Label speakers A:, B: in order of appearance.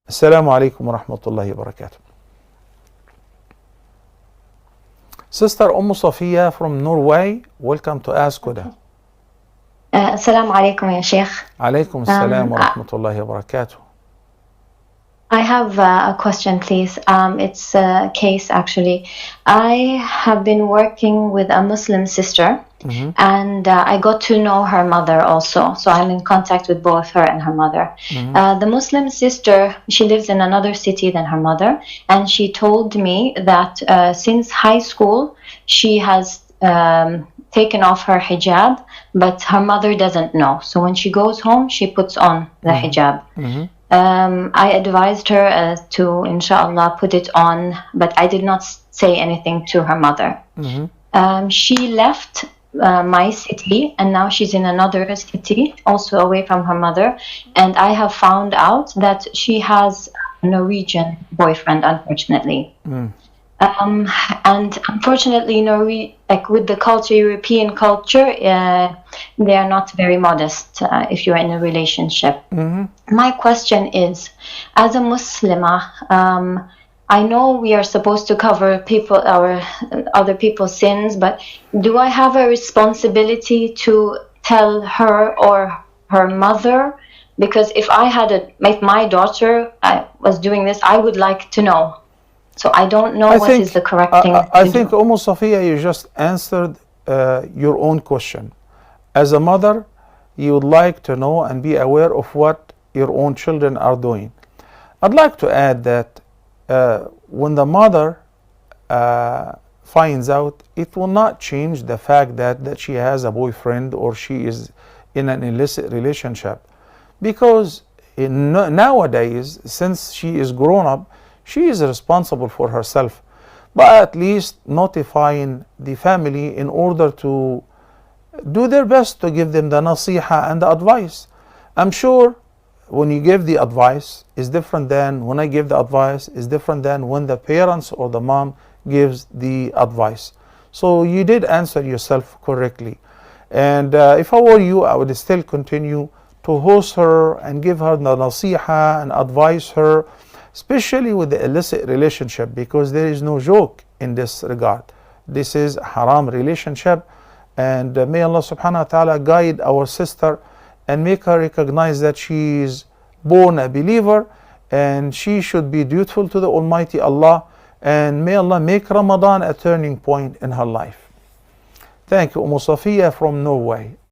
A: Assalamu alaikum wa rahmatullahi wa barakatuh. Sister Sophia from Norway, welcome to Ask Huda.
B: Assalamu alaikum, ya Sheikh.
A: Alaikum assalam wa rahmatullahi wa barakatuh.
B: I have a question, please. It's a case, actually. I have been working with a Muslim sister, and I got to know her mother also. So I'm in contact with both her and her mother. The Muslim sister, she lives in another city than her mother, and she told me that since high school, she has taken off her hijab, but her mother doesn't know. So when she goes home, she puts on the hijab. I advised her to, inshallah, put it on, but I did not say anything to her mother. She left my city, and now she's in another city, also away from her mother. And I have found out that she has a Norwegian boyfriend, unfortunately. And unfortunately, like with the culture, European culture, they are not very modest if you're in a relationship. My question is, as a Muslimah, I know we are supposed to cover other people's sins, but do I have a responsibility to tell her or her mother? Because if my daughter was doing this, I would like to know. So I don't know what is the correct thing to do.
A: I think, Sophia, you just answered your own question. As a mother, you would like to know and be aware of what your own children are doing. I'd like to add that when the mother finds out, it will not change the fact that she has a boyfriend or she is in an illicit relationship. Because nowadays, since she is grown up, she is responsible for herself, but at least notifying the family in order to do their best to give them the nasiha and the advice. I'm sure when you give the advice is different than when I give the advice, is different than when the parents or the mom gives the advice. So you did answer yourself correctly. And if I were you, I would still continue to host her and give her the nasiha and advise her, especially with the illicit relationship, because there is no joke in this regard. This is a haram relationship, and may Allah subhanahu wa ta'ala guide our sister and make her recognize that she is born a believer and she should be dutiful to the Almighty Allah, and may Allah make Ramadan a turning point in her life. Thank you, Sophia from Norway.